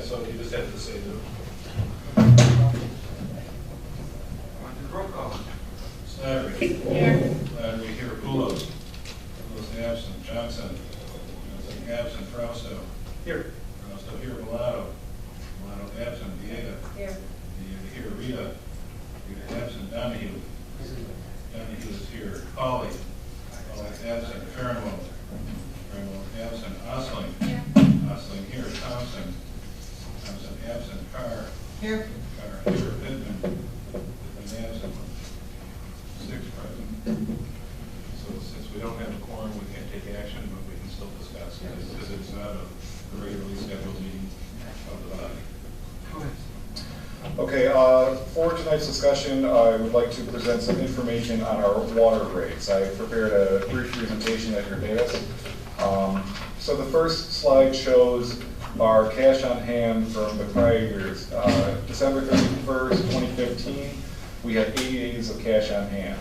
so you just have to say no. Roll call. Slattery. Here. Slattery here. Pulos. Pulos absent. Johnson. Johnson absent. Frausto. Here. Frausto here. Bellato. Bellato absent. Viega. Here. Viega here. Rita. Rita absent. Donahue. Donahue is here. Hawley. Hawley absent. Farinwald. Farinwald absent. Osling. Here. Osling here. Thompson. Thompson absent. Carr. Here. Carr here. Pittman. Pittman absent. 6 present. So since we don't have a quorum, we can't take action, but we can still discuss it because it's not a regularly scheduled meeting of the body. Go ahead. Okay, for tonight's discussion, I would like to present some information on our water rates. I prepared a brief presentation at your dais. So the first slide shows our cash on hand from the prior years. December 31st, 2015, we had 80 days of cash on hand.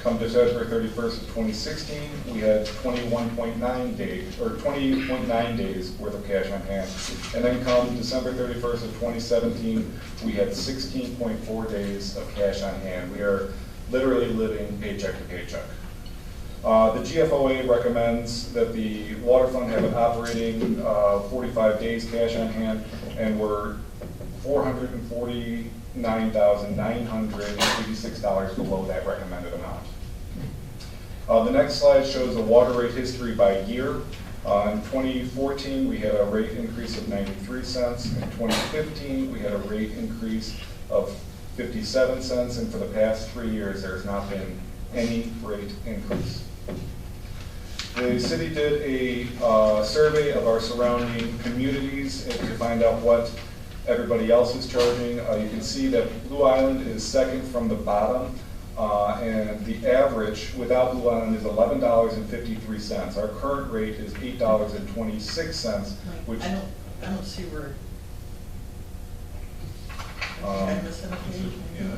Come December 31st of 2016, we had 21.9 days, or 20.9 days worth of cash on hand. And then come December 31st of 2017, we had 16.4 days of cash on hand. We are literally living paycheck to paycheck. The GFOA recommends that the water fund have an operating 45 days cash on hand, and we're $449,986 below that recommended amount. The next slide shows the water rate history by year. In 2014, we had a rate increase of 93 cents. In 2015, we had a rate increase of 57 cents. And for the past 3 years, there has not been any rate increase. The city did a survey of our surrounding communities to find out what everybody else is charging. You can see that Blue Island is second from the bottom. And the average without Blue Island is $11.53. Our current rate is $8.26, which I don't see where. I missed an occasion. Yeah.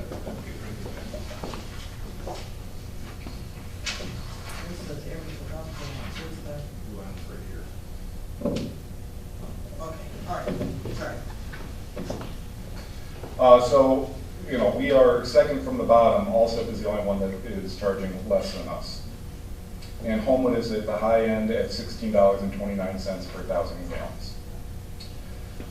This says average without the ones. Where's the? Blue Island's right here. Okay, all right, sorry. So, you know, we are second from the bottom. Allsip is the only one that is charging less than us. And Homewood is at the high end at $16.29 per 1,000 gallons.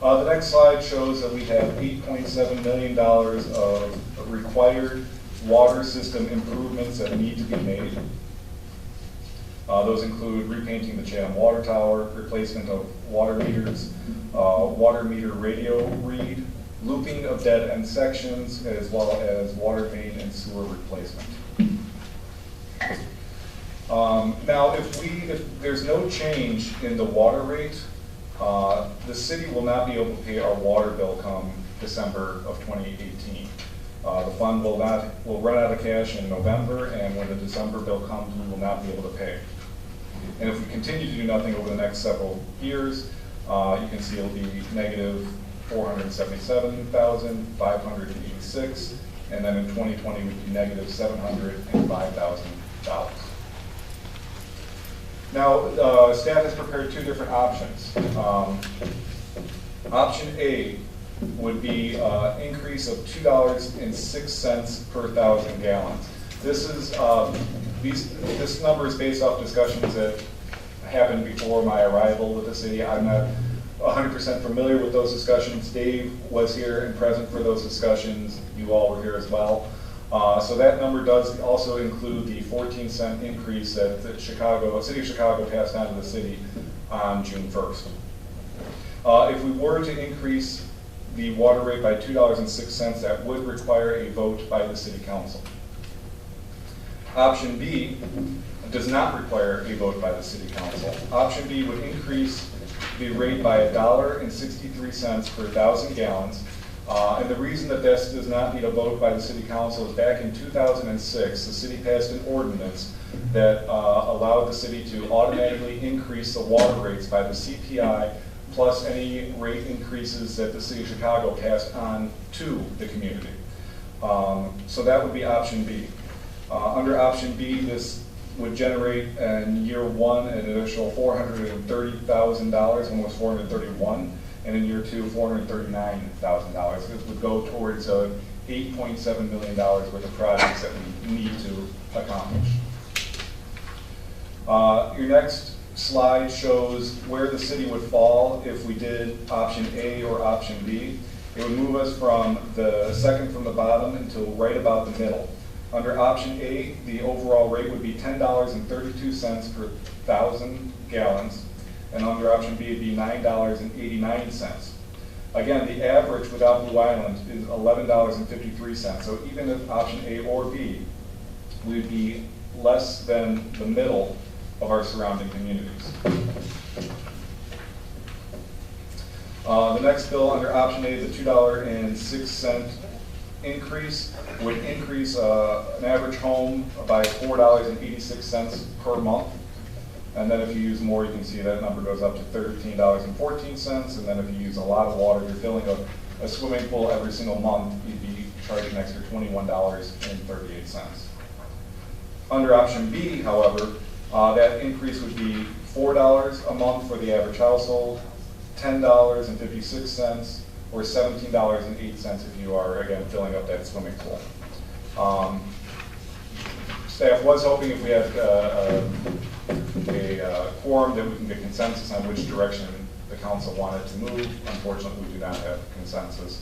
The next slide shows that we have $8.7 million of required water system improvements that need to be made. Those include repainting the Chatham Water Tower, replacement of water meters, water meter radio read, looping of dead end sections, as well as water main and sewer replacement. Now, if there's no change in the water rate, the city will not be able to pay our water bill come December of 2018. The fund will run out of cash in November, and when the December bill comes, we will not be able to pay. And if we continue to do nothing over the next several years, you can see it'll be negative $477,586, and then in 2020 would be negative $705,000. Now, staff has prepared 2 different options. Option A would be increase of $2.06 per 1,000 gallons. This is this number is based off discussions that happened before my arrival with the city. I'm not 100% familiar with those discussions. Dave was here and present for those discussions. You all were here as well. So that number does also include the 14-cent increase that the City of Chicago passed on to the city on June 1st. If we were to increase the water rate by $2.06, that would require a vote by the City Council. Option B does not require a vote by the City Council. Option B would increase the rate by $1.63 per 1,000 gallons. And the reason that this does not need a vote by the City Council is back in 2006, the city passed an ordinance that allowed the city to automatically increase the water rates by the CPI plus any rate increases that the City of Chicago passed on to the community. So that would be option B. Under option B, this would generate in year 1 an additional $430,000, almost $431,000. and in year 2, $439,000. This would go towards $8.7 million worth of projects that we need to accomplish. Your next slide shows where the city would fall if we did option A or option B. It would move us from the second from the bottom until right about the middle. Under option A, the overall rate would be $10.32 per 1,000 gallons, and under option B, it'd be $9.89. Again, the average without Blue Island is $11.53. So even if option A or B, we'd be less than the middle of our surrounding communities. The next bill under option A, the $2.06 increase would increase an average home by $4.86 per month. And then if you use more, you can see that number goes up to $13.14. And then if you use a lot of water, you're filling a swimming pool every single month, you'd be charged an extra $21.38. Under option B, however, that increase would be $4 a month for the average household, $10.56, or $17.08 if you are, again, filling up that swimming pool. Staff was hoping if we had a quorum that we can get consensus on which direction the council wanted to move. Unfortunately, we do not have consensus.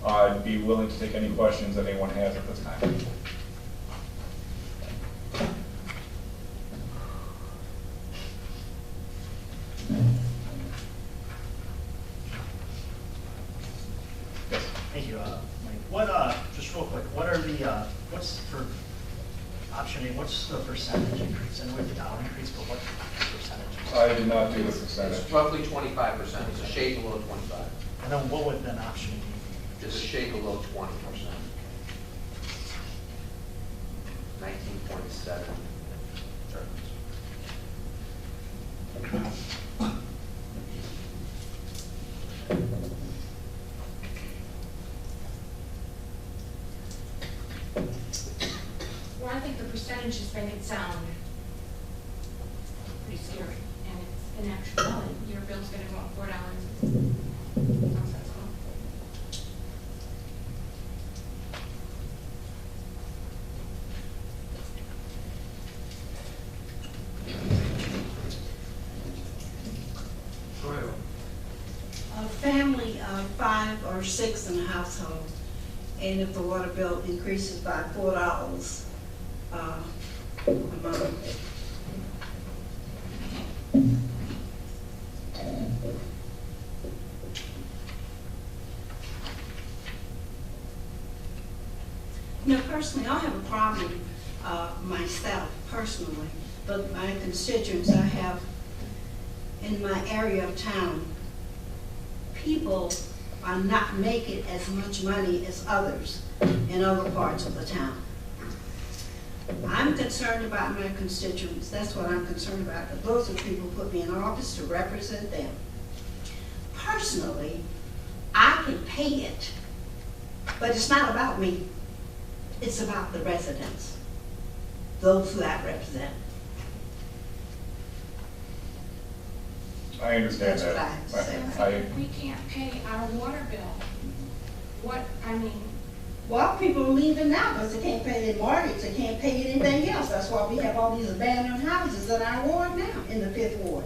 I'd be willing to take any questions that anyone has at this time. Thank you, Mike. What, just real quick, what are the, what's for option A, what's the percentage increase? And with the dollar increase, but what percentage? I did not do the percentage. It's roughly 25%. It's a shade below 25. And then what would then option B be? Just a shade below 20%. 19.7. Well, I think the percentages make it sound pretty scary, and it's in actuality, your bill's gonna go up $4. How's that sound? Go ahead. A family of 5 or 6 in a household, and if the water bill increases by $4 a month. Personally, I have a problem myself, personally, but my constituents I have in my area of town, people are not making as much money as others in other parts of the town. I'm concerned about my constituents. That's what I'm concerned about. Those are people who put me in office to represent them. Personally, I can pay it, but it's not about me. It's about the residents, those who I represent. I understand That's that. what I have to say. If we can't pay our water bill, what, I mean, Well, people are leaving now because they can't pay their mortgage, they can't pay anything else. That's why we have all these abandoned houses in our ward now, in the 5th Ward.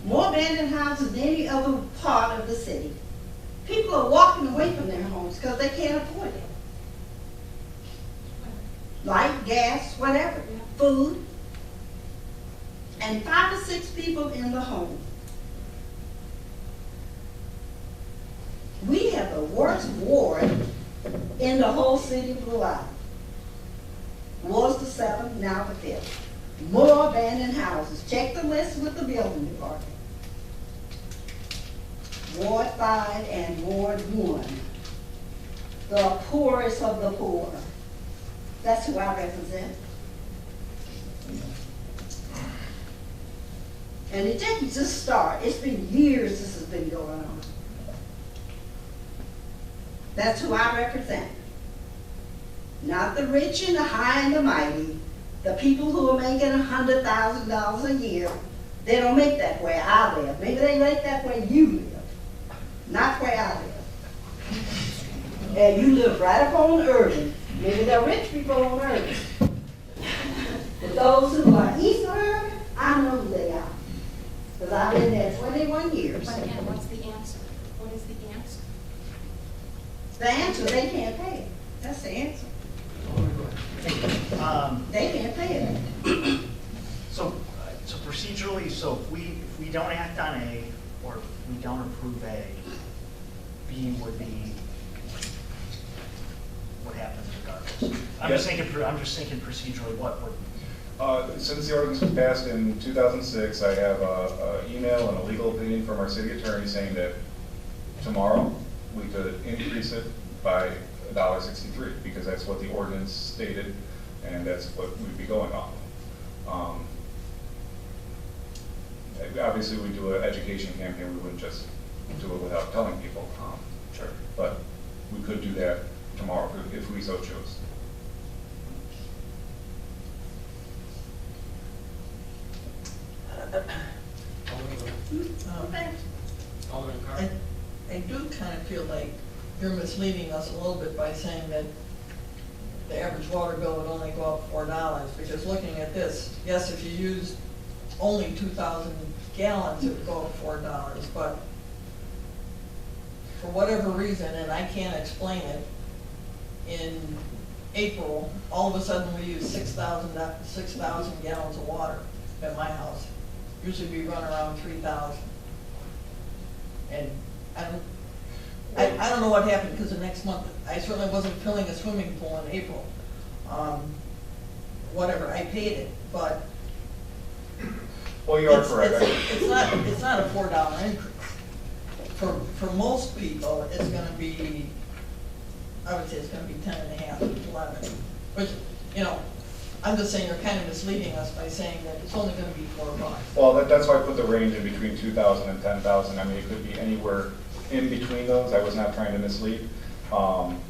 More abandoned houses than any other part of the city. People are walking away from their homes because they can't afford it. Light, gas, whatever, food, and 5 or 6 people in the home. We have the worst ward in the whole city of Blue Island. Was the 7th, now the 5th. More abandoned houses. Check the list with the building department. Ward 5 and Ward 1. The poorest of the poor. That's who I represent. And it didn't just start. It's been years this has been going on. That's who I represent. Not the rich and the high and the mighty. The people who are making $100,000 a year. They don't make that where I live. Maybe they make that where you live. not where I live. And you live right up on Irving. Maybe they're rich people on Irving. But those who are east of Irving, I know who they are. Because I've been there 21 years. But again, what's the answer? What is the answer? The answer, they can't pay it. That's the answer. They can't pay it. So procedurally, so if we don't act on A, or if we don't approve A, B would be, what happens regardless? I'm just thinking procedurally, what would? Since the ordinance was passed in 2006, I have an email and a legal opinion from our city attorney saying that tomorrow we could increase it by $1.63 because that's what the ordinance stated and that's what we'd be going off of. Obviously, we do an education campaign. We wouldn't just do it without telling people. Sure. But we could do that tomorrow if we so choose. I do kind of feel like you're misleading us a little bit by saying that the average water bill would only go up $4, because looking at this, yes, if you used only 2,000 gallons, it would go up $4, but for whatever reason, and I can't explain it, in April, all of a sudden we use 6,000 gallons of water at my house. Usually we run around 3,000. And I don't know what happened, because the next month, I certainly wasn't filling a swimming pool in April. Whatever, I paid it, but Well, you are correct. it's not a $4 increase. For most people, it's gonna be, I would say it's gonna be 10 and a half, 11, which, you know, I'm just saying you're kind of misleading us by saying that it's only gonna be $4. Well, that's why I put the range in between 2,000 and 10,000. I mean, it could be anywhere in between those. I was not trying to mislead. And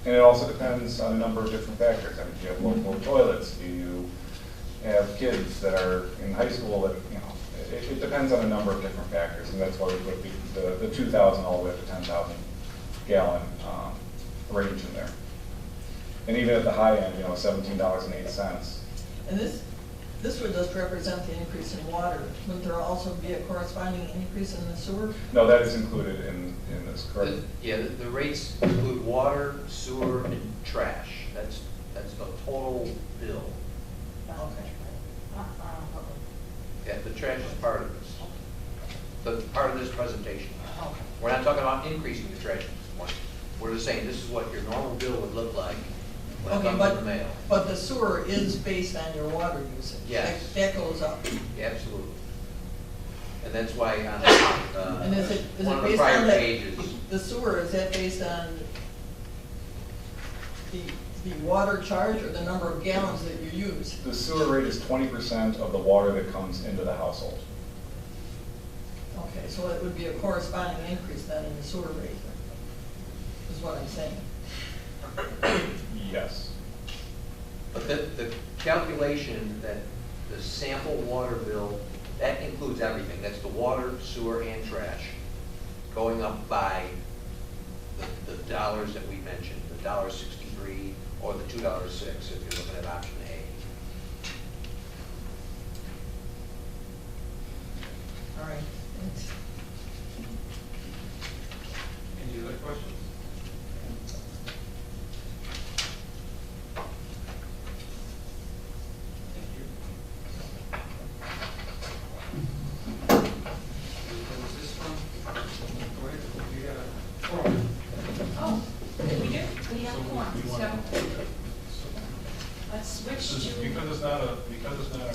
it also depends on a number of different factors. I mean, do you have local toilets? Do you have kids that are in high school that, you know, it depends on a number of different factors. And that's why we put the 2,000 all the way up to 10,000 gallon range in there. And even at the high end, you know, $17.08. And This would just represent the increase in water. Wouldn't there also be a corresponding increase in the sewer? No, that is included in this, correct? Yeah, the rates include water, sewer, and trash. That's the total bill. Okay. Yeah, the trash is part of this. The part of this presentation. Okay. We're not talking about increasing the trash one. We're just saying this is what your normal bill would look like when it Okay, comes in the mail. but the sewer is based on your water usage. Yes. That goes up. Yeah, absolutely. And that's why And is it on one of the based on prior that, pages, the sewer, is that based on the water charge or the number of gallons that you use? The sewer rate is 20% of the water that comes into the household. Okay, so it would be a corresponding increase then in the sewer rate, is what I'm saying. Yes. but the calculation that the sample water bill, that includes everything. That's the water, sewer, and trash, going up by the dollars that we mentioned, the $1.63 or the $2.06 if you're looking at option A. All right, thanks. Any other questions? Thank you. Close this one. Go ahead, you got a forum. Oh, we do, we have a quorum, so let's switch to. Because it's not a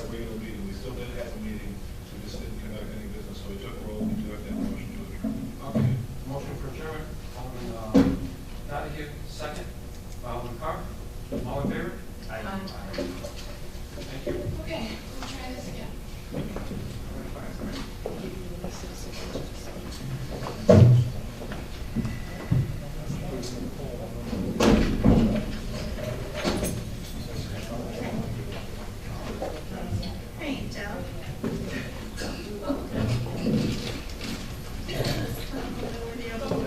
regular meeting, we still did have a meeting, we just didn't conduct any business, so we took a roll, we took that motion to adjourn. Okay, motion for adjournment, Alderman Donahue, second, Alderman Carr, all in favor? Thank you. Okay, we'll try this again. Paint out. Where the other one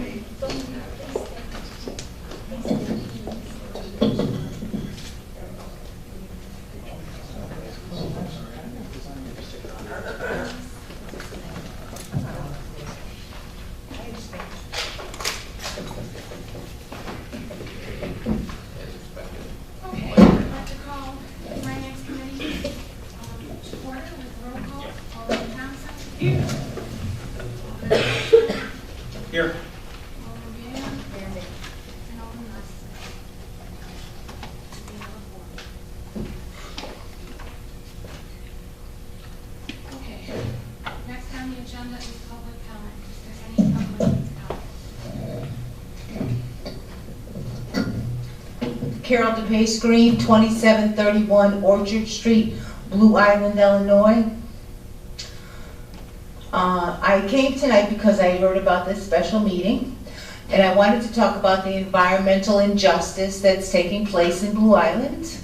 Carol DePace Green, 2731 Orchard Street, Blue Island, Illinois. I came tonight because I heard about this special meeting, and I wanted to talk about the environmental injustice that's taking place in Blue Island.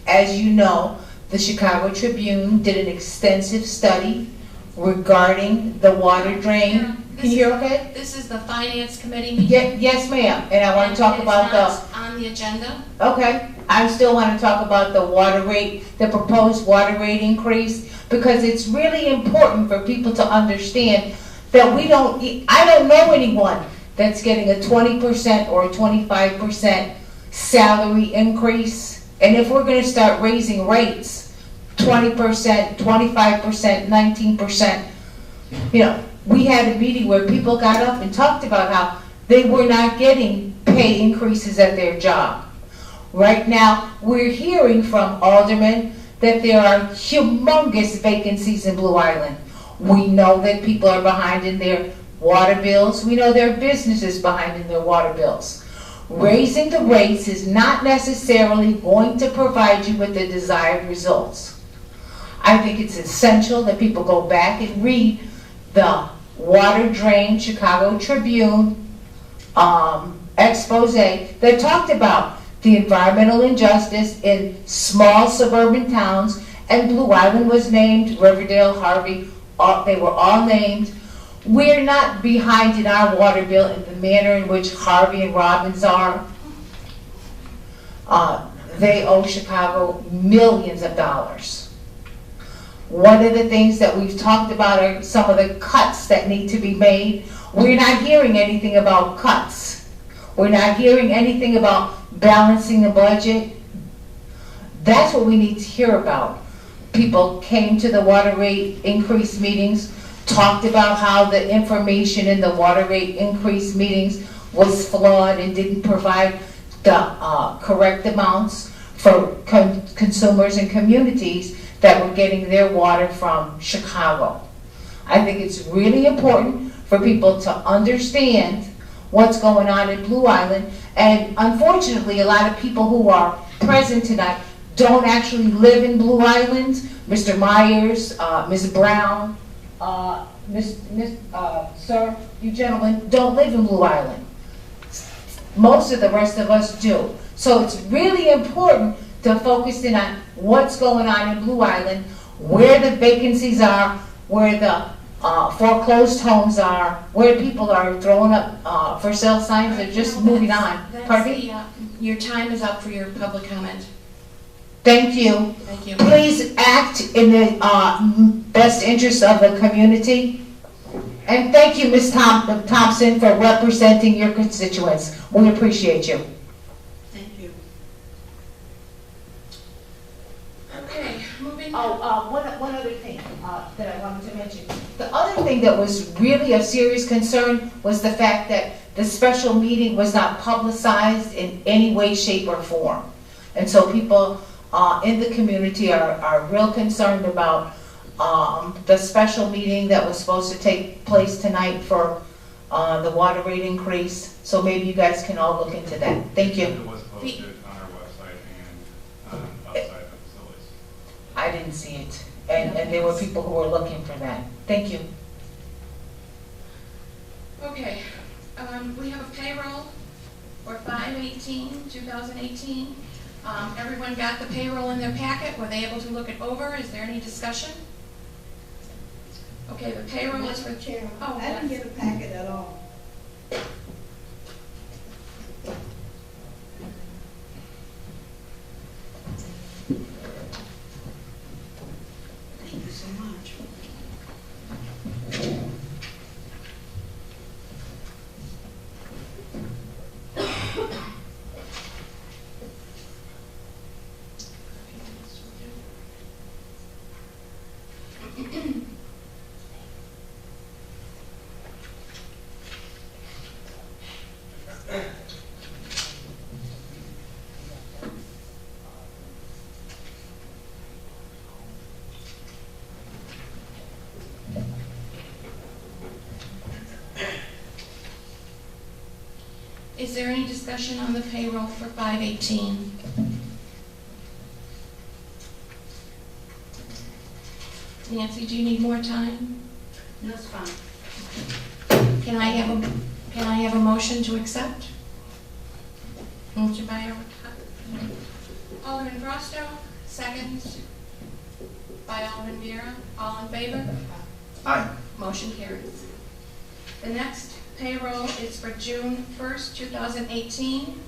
As you know, the Chicago Tribune did an extensive study regarding the water drain. Can you hear okay? This is the Finance Committee meeting. Yes, ma'am, and I want to talk about the... It's not on the agenda. Okay, I still want to talk about the water rate, the proposed water rate increase, because it's really important for people to understand that I don't know anyone that's getting a 20% or a 25% salary increase. And if we're going to start raising rates, 20%, 25%, 19%, you know, we had a meeting where people got up and talked about how they were not getting pay increases at their job. Right now, we're hearing from aldermen that there are humongous vacancies in Blue Island. We know that people are behind in their water bills. We know there are businesses behind in their water bills. Raising the rates is not necessarily going to provide you with the desired results. I think it's essential that people go back and read the Water Drain Chicago Tribune expose that talked about the environmental injustice in small suburban towns, and Blue Island was named, Riverdale, Harvey, they were all named. We're not behind in our water bill in the manner in which Harvey and Robbins are. They owe Chicago millions of dollars. One of the things that we've talked about are some of the cuts that need to be made. We're not hearing anything about cuts. We're not hearing anything about balancing the budget. That's what we need to hear about. People came to the water rate increase meetings, talked about how the information in the water rate increase meetings was flawed and didn't provide the correct amounts for consumers and communities that were getting their water from Chicago. I think it's really important for people to understand what's going on in Blue Island, and unfortunately a lot of people who are present tonight don't actually live in Blue Island. Mr. Myers, Ms. Brown, sir, you gentlemen don't live in Blue Island. Most of the rest of us do. So it's really important to focus in on what's going on in Blue Island, where the vacancies are, where the foreclosed homes are, where people are throwing up for sale signs. They're just moving on. Pardon me? Your time is up for your public comment. Thank you. Thank you. Please act in the best interest of the community. And thank you, Ms. Thompson, for representing your constituents. We appreciate you. Thank you. Okay, moving. One other thing that I wanted to mention. The other thing that was really of serious concern was the fact that the special meeting was not publicized in any way, shape, or form. And so people in the community are real concerned about the special meeting that was supposed to take place tonight for the water rate increase. So maybe you guys can all look into that. Thank you. It was posted on our website and outside the facilities. I didn't see it. And there were people who were looking for that. Thank you. Okay, we have a payroll for 5/18/2018. Everyone got the payroll in their packet. Were they able to look it over? Is there any discussion? Okay, the payroll is for... Madam Chair, Oh, I didn't yes. get a packet at all. Thank you so much. Is there any discussion on the payroll for 5/18? Nancy, do you need more time? No, it's fine. Can I have a motion to accept? Motion by Alderman Frosto, second by Alderman Vera. All in favor? Aye. Motion carries. The next payroll is for June 1st, 2018.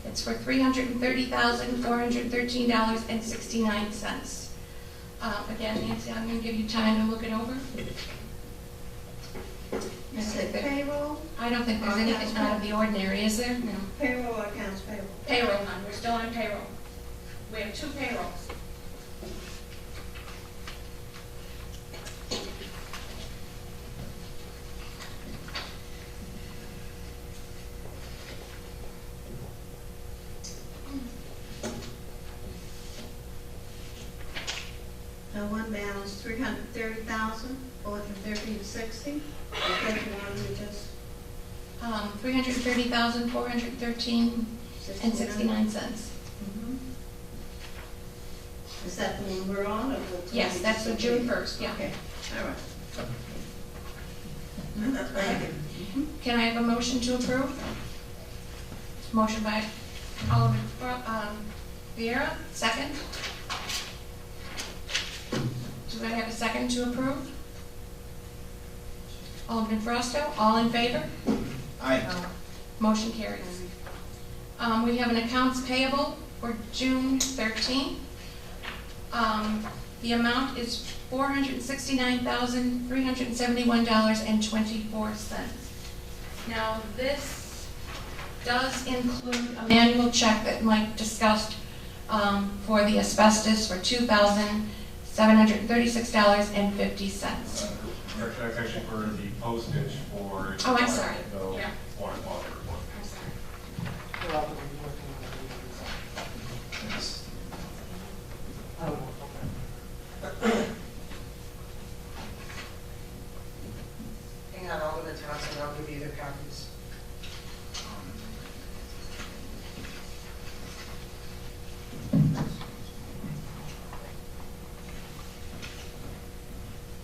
It's for $330,413.69. Again, Nancy, I'm going to give you time to look it over. You said payroll? I don't think there's anything out of the ordinary, is there? No. Payroll or accounts payable? Payroll, hon, we're still on payroll. We have 2 payrolls. So one balance, 330,413.60. Okay, the one we just, 330,413.69. Is that the one we're on, or the? Yes, that's for June 1st, yeah. Okay, all right. Can I have a motion to approve? Motion by Alderman Vieira, second. Do I have a second to approve? Alderman Frosto, all in favor? Aye. Motion carries. We have an accounts payable for June 13th. The amount is $469,371.24. Now, this does include a manual check that Mike discussed for the asbestos for $2,736.50. That's actually for the postage for. Oh, I'm sorry. The Yeah. warrant audit report. I'm sorry. Hang on, Alderman Thompson, I'll give you the copies.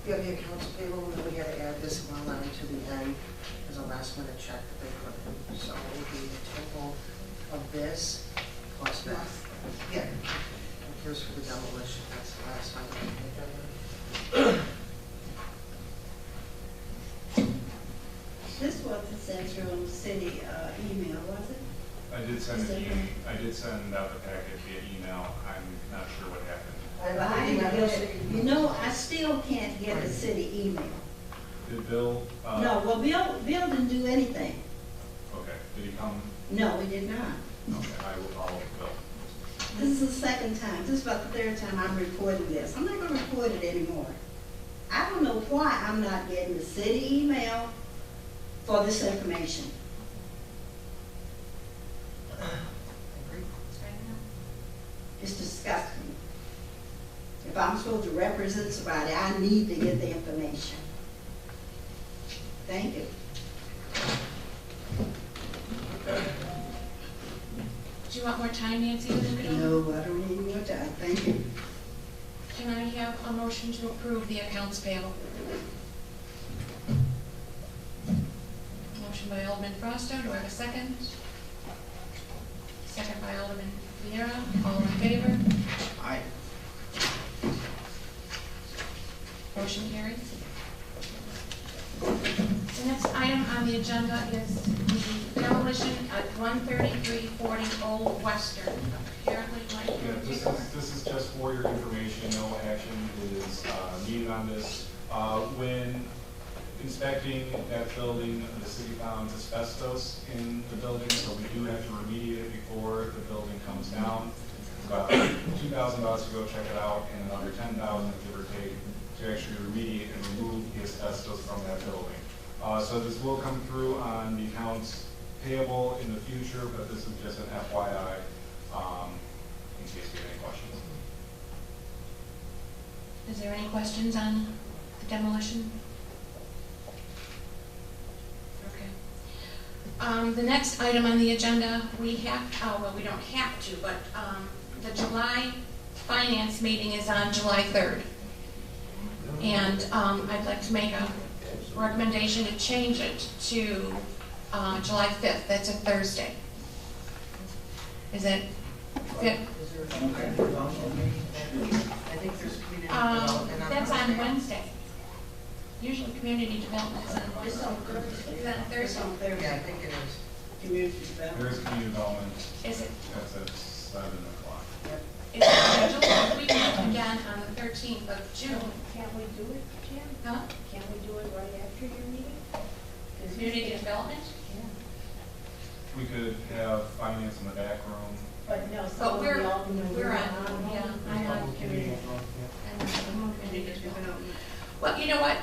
You have the accounts payable, and we gotta add this one line to the end as a last minute check that they put in. So it will be the total of this plus that. Yeah. And here's for the demolition, that's the last time. This wasn't sent through on the city email, was it? I did send out the packet via email. I'm not sure what happened. You know, I still can't get a city email. Did Bill? No, well, Bill didn't do anything. Okay, did he come? No, he did not. Okay, I will follow Bill. This is the second time, this is about the third time I'm reporting this. I'm not gonna report it anymore. I don't know why I'm not getting the city email for this information. It's disgusting. If I'm supposed to represent somebody, I need to get the information. Thank you. Do you want more time, Nancy, to look it over? No, I don't need more time, thank you. Can I have a motion to approve the accounts payable? Motion by Alderman Frosto, do I have a second? Second by Alderman Vieira, all in favor? Aye. Motion carries. The next item on the agenda is the demolition at 13340 Old Western. Apparently, Mike, Yeah, this is just for your information. No action is needed on this. When inspecting that building, the city found asbestos in the building, so we do have to remediate it before the building comes down. It's about $2,000 to go check it out, and another $10,000 give or take to actually remediate and remove the asbestos from that building. So this will come through on the accounts payable in the future, but this is just an FYI in case you have any questions. is there any questions on the demolition? Okay. The next item on the agenda, we have, well, we don't have to, but the July finance meeting is on July 3rd. And I'd like to make a recommendation to change it to July 5th. That's a Thursday. Is it 5th? I think there's community development on That's on Thursday. Wednesday. Usually community development is on Wednesday. Is that Thursday? Yeah, I think it is. Community development. There is community development, Is it? that's at 7 o'clock. Is it scheduled? We meet again on the 13th of June. Can't we do it, Jim? Huh? Can't we do it right after your meeting? Community development? Yeah. We could have finance in the back room. But no, But some of we're the aldermen. on, yeah, I'm on community. I'm on community development. Well, you know what,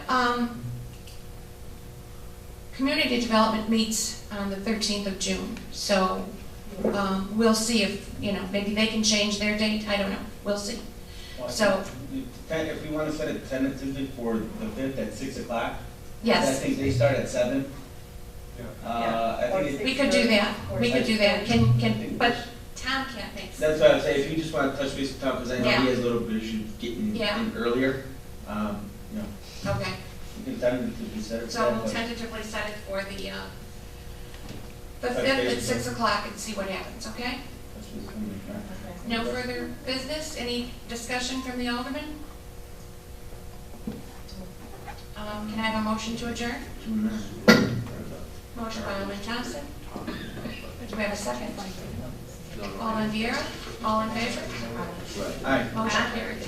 community development meets on the 13th of June, so, we'll see if, maybe they can change their date, I don't know, we'll see. Well, I So- think If we want to set it tentatively for the 5th at 6 o'clock. I Yes, think they start at 7. Yeah. I think we could do that, but Tom can't make. that's what I was saying, if you just want to touch base with Tom, because I know Yeah. he has a little bit of issue getting Yeah. in earlier. Okay, You can tentatively set it for so that, we'll but- tentatively set it for the 5th Okay. at 6 o'clock and see what happens, okay? That's what's coming, right? No further business, any discussion from the alderman? Can I have a motion to adjourn? Motion by Alderman Thompson. Do we have a second? Alderman Viera, all in favor? Aye. Motion carries.